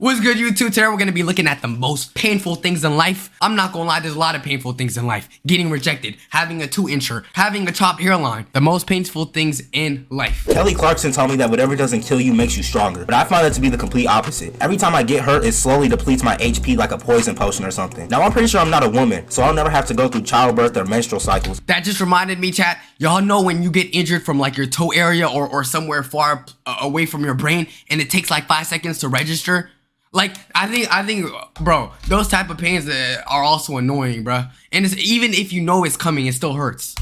What's good, YouTube? Today we're gonna be looking at the most painful things in life. I'm not gonna lie, there's a lot of painful things in life. Getting rejected, having a 2-incher, having a chopped hairline. The most painful things in life. Kelly Clarkson told me that whatever doesn't kill you makes you stronger. But I find that to be the complete opposite. Every time I get hurt, it slowly depletes my HP like a poison potion or something. Now I'm pretty sure I'm not a woman, so I'll never have to go through childbirth or menstrual cycles. That just reminded me, chat. Y'all know when you get injured from like your toe area or somewhere far away from your brain and it takes like 5 seconds to register? Like, I think, bro, those type of pains are also annoying, bro. And it's, even if you know it's coming, it still hurts.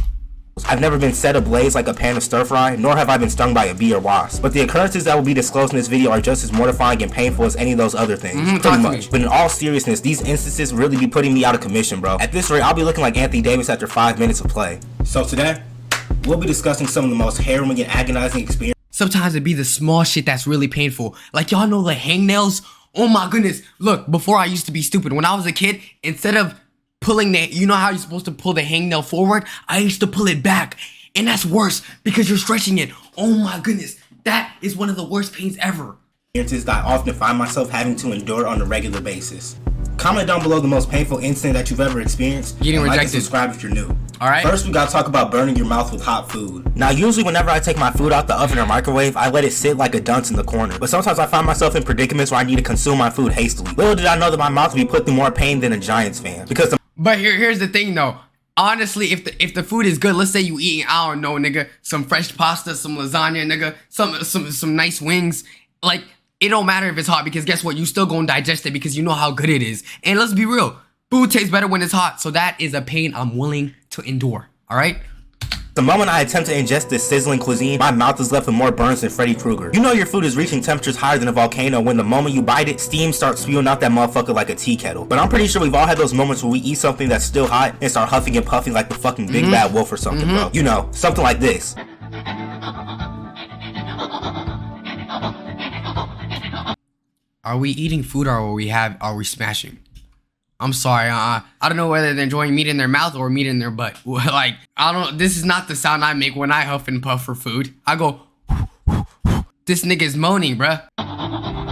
I've never been set ablaze like a pan of stir fry, nor have I been stung by a bee or wasp. But the occurrences that will be disclosed in this video are just as mortifying and painful as any of those other things. Pretty much. But in all seriousness, these instances really be putting me out of commission, bro. At this rate, I'll be looking like Anthony Davis after 5 minutes of play. So today, we'll be discussing some of the most harrowing and agonizing experiences. Sometimes it be the small shit that's really painful. Like, y'all know the hangnails? Oh my goodness. Look, before I used to be stupid. When I was a kid, instead of pulling the, you know how you're supposed to pull the hangnail forward? I used to pull it back. And that's worse because you're stretching it. Oh my goodness. That is one of the worst pains ever. That I often find myself having to endure on a regular basis. Comment down below the most painful incident that you've ever experienced. Getting rejected. Like and subscribe if you're new. Alright. First, we gotta talk about burning your mouth with hot food. Now, usually whenever I take my food out the oven or microwave, I let it sit like a dunce in the corner. But sometimes I find myself in predicaments where I need to consume my food hastily. Little did I know that my mouth would be put through more pain than a Giants fan. Because But here's the thing though. Honestly, if the food is good, let's say you eating, I don't know, nigga, some fresh pasta, some lasagna, nigga, some nice wings, like, it don't matter if it's hot because guess what? You still gonna digest it because you know how good it is. And let's be real, food tastes better when it's hot. So that is a pain I'm willing to endure. All right? The moment I attempt to ingest this sizzling cuisine, my mouth is left with more burns than Freddy Krueger. You know your food is reaching temperatures higher than a volcano when the moment you bite it, steam starts spewing out that motherfucker like a tea kettle. But I'm pretty sure we've all had those moments where we eat something that's still hot and start huffing and puffing like the fucking big bad wolf or something, bro. You know, something like this. Are we eating food or are we smashing? I'm sorry, I don't know whether they're enjoying meat in their mouth or meat in their butt. Like, I don't, this is not the sound I make when I huff and puff for food. I go, this nigga's moaning, bruh.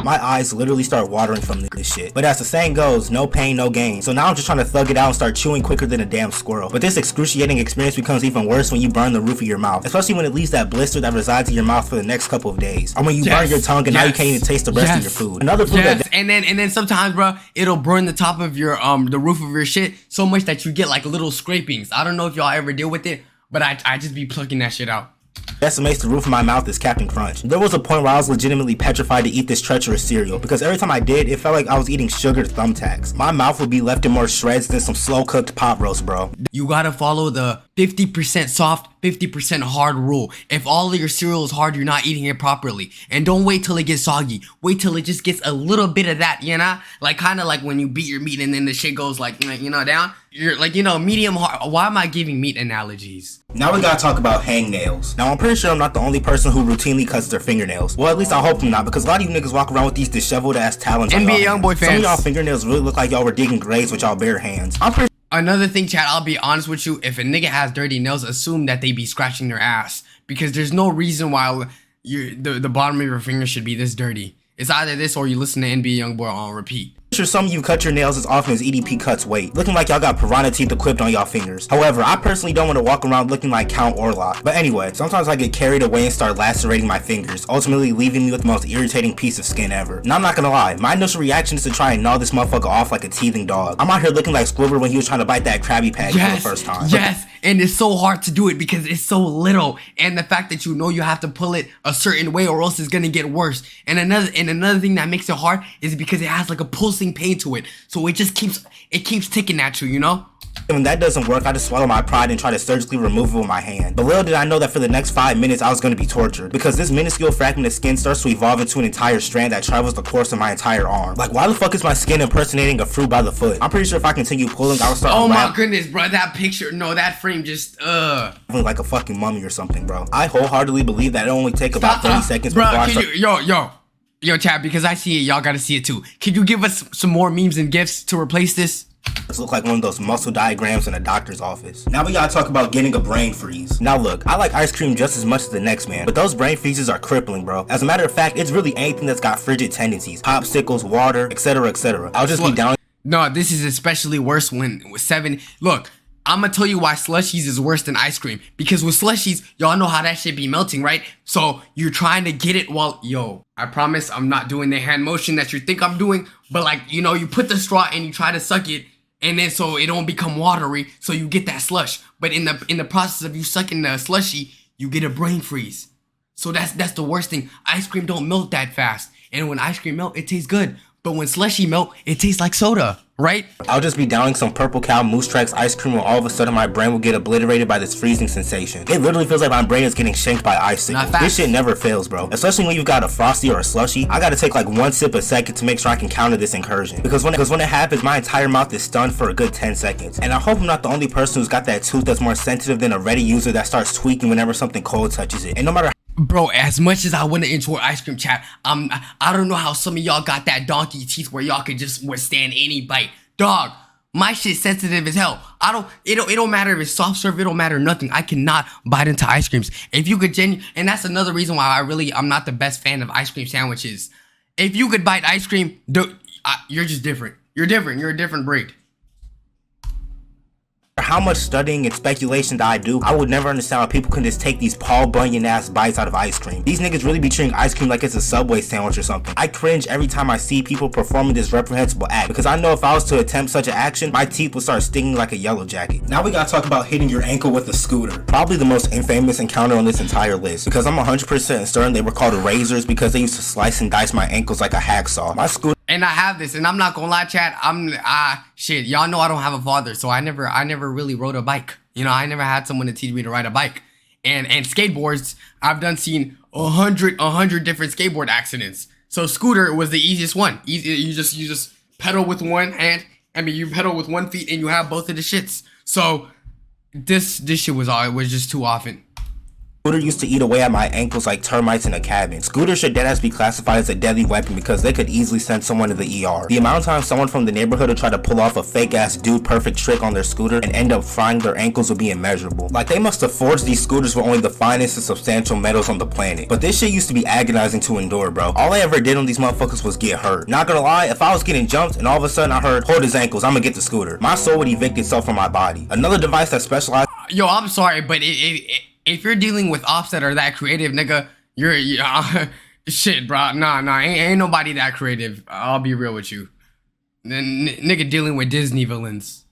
My eyes literally start watering from this shit. But as the saying goes, no pain, no gain. So now I'm just trying to thug it out and start chewing quicker than a damn squirrel. But this excruciating experience becomes even worse when you burn the roof of your mouth. Especially when it leaves that blister that resides in your mouth for the next couple of days. Or when you burn your tongue and now you can't even taste the rest of your food. Another food and then sometimes, bro, it'll burn the top of your the roof of your shit so much that you get like little scrapings. I don't know if y'all ever deal with it, but I just be plucking that shit out. Decimates the roof of my mouth is Captain Crunch. There was a point where I was legitimately petrified to eat this treacherous cereal because every time I did, it felt like I was eating sugared thumbtacks. My mouth would be left in more shreds than some slow cooked pot roast, bro. You gotta follow the 50% soft, 50% hard rule. If all of your cereal is hard, you're not eating it properly. And don't wait till it gets soggy. Wait till it just gets a little bit of that, you know? Like, kind of like when you beat your meat and then the shit goes like, you know, down. You're like, you know, medium hard. Why am I giving meat analogies? Now we gotta talk about hangnails. Now I'm pretty sure I'm not the only person who routinely cuts their fingernails. Well, at least I hope I'm not, because a lot of you niggas walk around with these disheveled ass talons. NBA Youngboy fans. Some of y'all fingernails really look like y'all were digging graves with y'all bare hands. Another thing, chat, I'll be honest with you. If a nigga has dirty nails, assume that they be scratching their ass. Because there's no reason why the bottom of your finger should be this dirty. It's either this or you listen to NBA Youngboy on repeat. Sure, some of you cut your nails as often as EDP cuts weight, looking like y'all got piranha teeth equipped on y'all fingers. However, I personally don't want to walk around looking like Count Orlok. But anyway, sometimes I get carried away and start lacerating my fingers, ultimately leaving me with the most irritating piece of skin ever. And I'm not gonna lie, my initial reaction is to try and gnaw this motherfucker off like a teething dog. I'm out here looking like Squidward when he was trying to bite that Krabby Patty for the first time. Yes, and it's so hard to do it because it's so little, and the fact that you know you have to pull it a certain way or else it's gonna get worse. And another thing that makes it hard is because it has like a pulsing pain to it. So it just keeps ticking at you, you know? And when that doesn't work, I just swallow my pride and try to surgically remove it with my hand. But little did I know that for the next 5 minutes I was going to be tortured, because this minuscule fragment of skin starts to evolve into an entire strand that travels the course of my entire arm. Like, why the fuck is my skin impersonating a fruit by the foot? I'm pretty sure if I continue pulling, I'll start my goodness, bro, that picture, no, that frame just, like a fucking mummy or something, bro. I wholeheartedly believe that it'll only take about 30 seconds before I start. Yo, chat, because I see it, y'all gotta see it too. Can you give us some more memes and gifs to replace this? Look like one of those muscle diagrams in a doctor's office. Now we gotta talk about getting a brain freeze. Now look, I like ice cream just as much as the next man, but those brain freezes are crippling, bro. As a matter of fact, it's really anything that's got frigid tendencies. Popsicles, water, etc, etc. I'll just be down. No, this is especially worse when with 7. Look, I'm gonna tell you why slushies is worse than ice cream. Because with slushies, y'all know how that shit be melting, right? So you're trying to get it while, yo, I promise I'm not doing the hand motion that you think I'm doing, but like, you know, you put the straw and you try to suck it, and then so it don't become watery, so you get that slush. But in the process of you sucking the slushy, you get a brain freeze. So that's the worst thing. Ice cream don't melt that fast, and when ice cream melt, it tastes good. But when slushy melt, it tastes like soda, right? I'll just be downing some Purple Cow Moose Tracks ice cream when all of a sudden my brain will get obliterated by this freezing sensation. It literally feels like my brain is getting shanked by icicles. This shit never fails, bro. Especially when you've got a Frosty or a Slushy. I gotta take like 1 sip a second to make sure I can counter this incursion. Because when it happens, my entire mouth is stunned for a good 10 seconds. And I hope I'm not the only person who's got that tooth that's more sensitive than a Reddit user that starts tweaking whenever something cold touches it. And no matter bro, as much as I want to enjoy ice cream chat, I don't know how some of y'all got that donkey teeth where y'all could just withstand any bite. Dog, my shit sensitive as hell. It don't matter if it's soft serve, it don't matter nothing. I cannot bite into ice creams. If you could and that's another reason why I'm not the best fan of ice cream sandwiches. If you could bite ice cream, you're just different. You're different. You're a different breed. how much studying and speculation that I do, I would never understand how people can just take these Paul Bunyan ass bites out of ice cream. These niggas really be treating ice cream like it's a Subway sandwich or something. I cringe every time I see people performing this reprehensible act, because I know if I was to attempt such an action, my teeth would start stinging like a yellow jacket. Now we gotta talk about hitting your ankle with a scooter. Probably the most infamous encounter on this entire list, because I'm 100% certain they were called razors because they used to slice and dice my ankles like a hacksaw. My scooter. And I have this, and I'm not gonna lie, chat. Shit, y'all know I don't have a father, so I never really rode a bike. You know, I never had someone to teach me to ride a bike. And skateboards, I've seen 100 different skateboard accidents. So scooter was the easiest one. Easy, you just pedal with one hand. I mean, you pedal with 1 feet, and you have both of the shits. So this shit was just too often. Scooter used to eat away at my ankles like termites in a cabin. Scooter should deadass be classified as a deadly weapon because they could easily send someone to the ER. The amount of time someone from the neighborhood would try to pull off a fake ass dude perfect trick on their scooter and end up frying their ankles would be immeasurable. Like they must have forged these scooters with only the finest and substantial metals on the planet. But this shit used to be agonizing to endure, bro. All I ever did on these motherfuckers was get hurt. Not gonna lie, if I was getting jumped and all of a sudden I heard, hold his ankles, I'm gonna get the scooter, my soul would evict itself from my body. Another device that specializes. Yo, I'm sorry, but if you're dealing with ops that are that creative, nigga, you're shit, bro. Nah, ain't nobody that creative. I'll be real with you. Nigga dealing with Disney villains.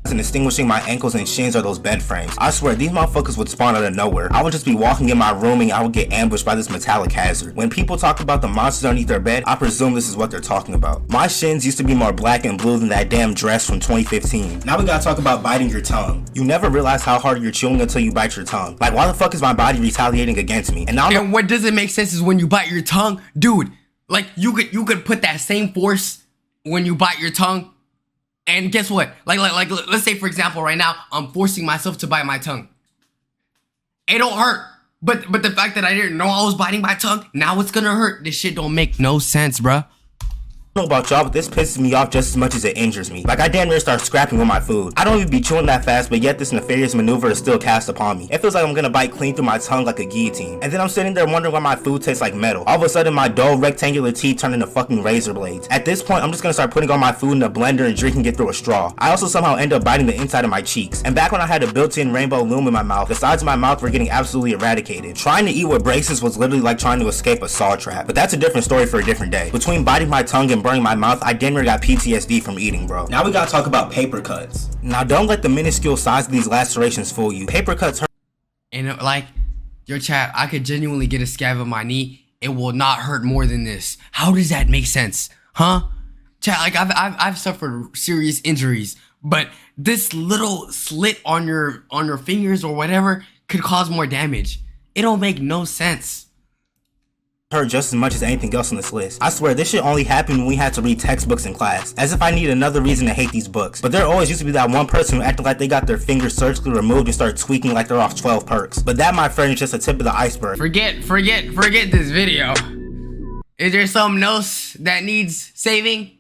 And distinguishing my ankles and shins are those bed frames. I swear, these motherfuckers would spawn out of nowhere. I would just be walking in my room and I would get ambushed by this metallic hazard. When people talk about the monsters underneath their bed, I presume this is what they're talking about. My shins used to be more black and blue than that damn dress from 2015. Now we gotta talk about biting your tongue. You never realize how hard you're chewing until you bite your tongue. Like, why the fuck is my body retaliating against me? And what doesn't make sense is when you bite your tongue, dude, like you could put that same force when you bite your tongue. And guess what? Like, let's say, for example, right now, I'm forcing myself to bite my tongue. It don't hurt. But the fact that I didn't know I was biting my tongue, now it's gonna hurt. This shit don't make no sense, bruh. I don't know about y'all, but this pisses me off just as much as it injures me. Like, I damn near start scrapping with my food. I don't even be chewing that fast, but yet this nefarious maneuver is still cast upon me. It feels like I'm gonna bite clean through my tongue like a guillotine. And then I'm sitting there wondering why my food tastes like metal. All of a sudden, my dull rectangular teeth turn into fucking razor blades. At this point, I'm just gonna start putting all my food in a blender and drinking it through a straw. I also somehow end up biting the inside of my cheeks. And back when I had a built-in rainbow loom in my mouth, the sides of my mouth were getting absolutely eradicated. Trying to eat with braces was literally like trying to escape a saw trap. But that's a different story for a different day. Between biting my tongue and burning my mouth, I damn near got PTSD from eating, bro. Now we gotta talk about paper cuts. Now don't let the minuscule size of these lacerations fool you. Paper cuts hurt. And like, your chat, I could genuinely get a scab on my knee. It will not hurt more than this. How does that make sense? Huh? Chat, like I've suffered serious injuries, but this little slit on your fingers or whatever could cause more damage. It don't make no sense. Hurt just as much as anything else on this list. I swear this shit only happened when we had to read textbooks in class, as if I need another reason to hate these books. But there always used to be that one person who acted like they got their fingers surgically removed and started tweaking like they're off 12 perks. But that, my friend, is just a tip of the iceberg. Forget this video. Is there something else that needs saving?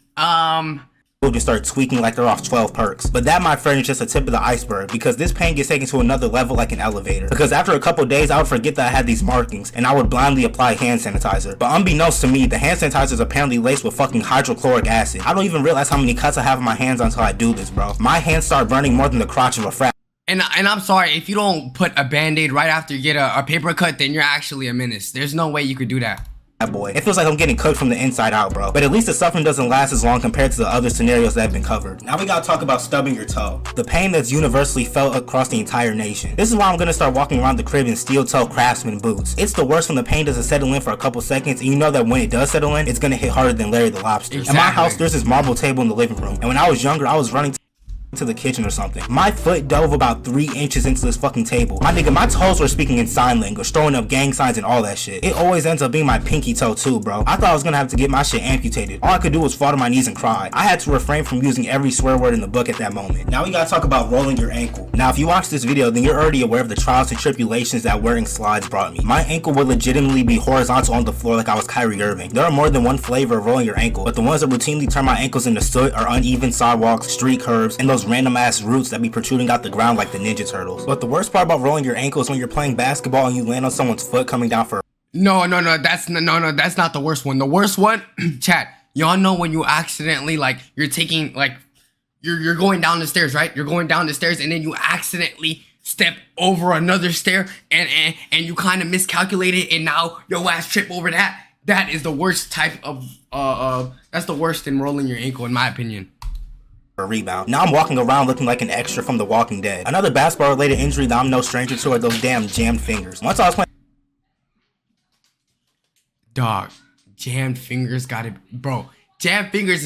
just start tweaking like they're off 12 perks. But that, my friend, is just a tip of the iceberg, because this pain gets taken to another level like an elevator. Because after a couple days, I would forget that I had these markings, and I would blindly apply hand sanitizer. But unbeknownst to me, the hand sanitizer is apparently laced with fucking hydrochloric acid. I don't even realize how many cuts I have on my hands until I do this, bro. My hands start burning more than the crotch of a frat. And I'm sorry, if you don't put a band-aid right after you get a paper cut, then you're actually a menace. There's no way you could do that. Boy, it feels like I'm getting cooked from the inside out, bro. But at least the suffering doesn't last as long compared to the other scenarios that have been covered. Now we gotta talk about stubbing your toe. The pain that's universally felt across the entire nation. This is why I'm gonna start walking around the crib in steel-toe Craftsman boots. It's the worst when the pain doesn't settle in for a couple seconds, and you know that when it does settle in, it's gonna hit harder than Larry the Lobster. Exactly. In my house, there's this marble table in the living room, and when I was younger, I was running to the kitchen or something. My foot dove about 3 inches into this fucking table. My nigga, my toes were speaking in sign language, throwing up gang signs and all that shit. It always ends up being my pinky toe too, bro. I thought I was gonna have to get my shit amputated. All I could do was fall to my knees and cry. I had to refrain from using every swear word in the book at that moment. Now we gotta talk about rolling your ankle. Now if you watch this video, then you're already aware of the trials and tribulations that wearing slides brought me. My ankle would legitimately be horizontal on the floor like I was Kyrie Irving. There are more than one flavor of rolling your ankle, but the ones that routinely turn my ankles into soot are uneven sidewalks, street curbs, and those random ass roots that be protruding out the ground like the Ninja Turtles. But the worst part about rolling your ankle is when you're playing basketball and you land on someone's foot coming down for No, that's not the worst one. The worst one, chat. Y'all know when you accidentally, like, you're taking, like, you're going down the stairs, right? You're going down the stairs and then you accidentally step over another stair and you kind of miscalculated and now your ass trip over that. That is the worst type of that's the worst in rolling your ankle, in my opinion. A rebound. Now I'm walking around looking like an extra from The Walking Dead. Another basketball related injury that I'm no stranger to are those damn jammed fingers. Once I was playing Dog, jammed fingers gotta, bro. Jammed fingers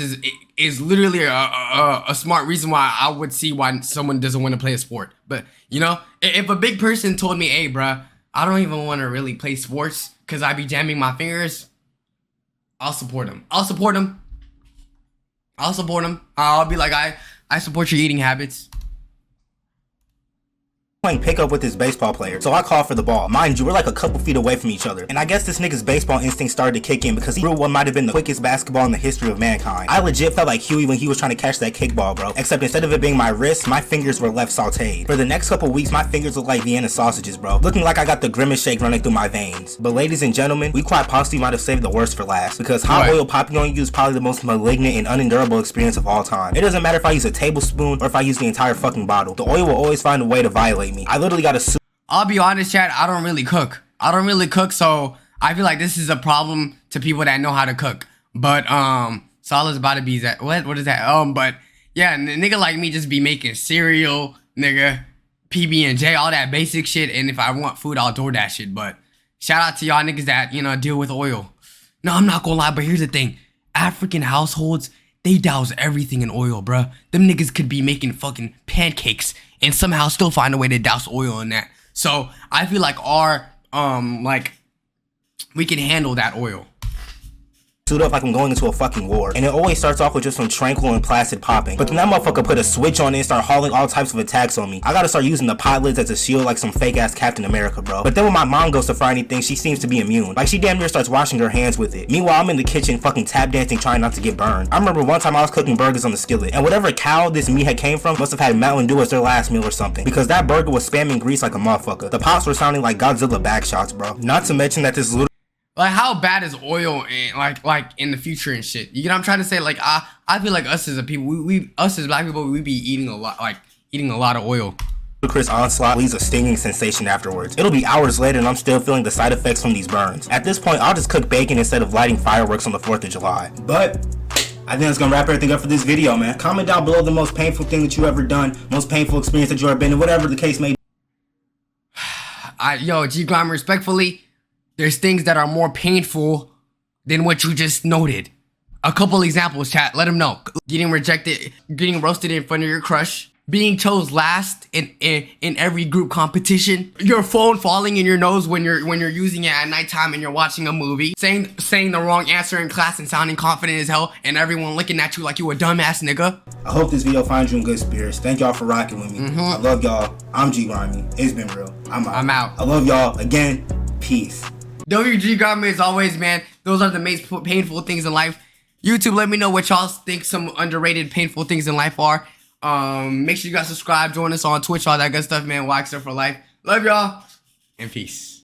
is literally a smart reason why I would see why someone doesn't want to play a sport. But you know, if a big person told me, "Hey, bruh, I don't even want to really play sports because I be jamming my fingers," I'll support him. I'll support him. I'll be like, I support your eating habits. Playing pickup with this baseball player, so I called for the ball. Mind you, we're like a couple feet away from each other, and I guess this nigga's baseball instinct started to kick in because he threw what might have been the quickest basketball in the history of mankind. I legit felt like Huey when he was trying to catch that kickball, bro, except instead of it being my wrist, my fingers were left sauteed. For the next couple weeks, my fingers look like Vienna sausages, bro, looking like I got the grimace shake running through my veins. But ladies and gentlemen, we quite possibly might have saved the worst for last, because hot oil popping on you is probably the most malignant and unendurable experience of all time. It doesn't matter if I use a tablespoon or if I use the entire fucking bottle. The oil will always find a way to violate me. I literally got a I'll be honest, chat, I don't really cook, so I feel like this is a problem to people that know how to cook. But, Salah's about to be that, what is that? But, yeah, nigga like me just be making cereal, nigga, PB&J, all that basic shit, and if I want food, I'll DoorDash it. But, shout out to y'all niggas that, you know, deal with oil. No, I'm not gonna lie, but here's the thing. African households, they douse everything in oil, bruh. Them niggas could be making fucking pancakes and somehow still find a way to douse oil in that. So I feel like our we can handle that oil. Suit up like I'm going into a fucking war. And it always starts off with just some tranquil and placid popping. But then that motherfucker put a switch on it and start hauling all types of attacks on me. I gotta start using the pot lids as a shield like some fake ass Captain America, bro. But then when my mom goes to fry anything, she seems to be immune. Like she damn near starts washing her hands with it. Meanwhile, I'm in the kitchen fucking tap dancing trying not to get burned. I remember one time I was cooking burgers on the skillet, and whatever cow this meat had came from must have had Mountain Dew as their last meal or something, because that burger was spamming grease like a motherfucker. The pops were sounding like Godzilla backshots, bro. Not to mention that this little Like, how bad is oil in, like in the future and shit? You know what I'm trying to say? Like, I feel like us as a people, us as black people, we be eating a lot of oil. Chris onslaught leaves a stinging sensation afterwards. It'll be hours later and I'm still feeling the side effects from these burns. At this point, I'll just cook bacon instead of lighting fireworks on the 4th of July. But I think that's gonna wrap everything up for this video, man. Comment down below the most painful thing that you ever done, most painful experience that you ever been in, whatever the case may be. Yo, G Glamour, respectfully, there's things that are more painful than what you just noted. A couple examples, chat. Let them know. Getting rejected, getting roasted in front of your crush, being chose last in every group competition, your phone falling in your nose when you're using it at nighttime and you're watching a movie, saying the wrong answer in class and sounding confident as hell, and everyone looking at you like you a dumbass nigga. I hope this video finds you in good spirits. Thank y'all for rocking with me. I love y'all. I'm G Grimy. It's been real. I'm out. I love y'all. Again, peace. WG Grimy, as always, man. Those are the most painful things in life. YouTube, let me know what y'all think some underrated, painful things in life are. Make sure you guys subscribe, join us on Twitch, all that good stuff, man. Waxer for life. Love y'all, and peace.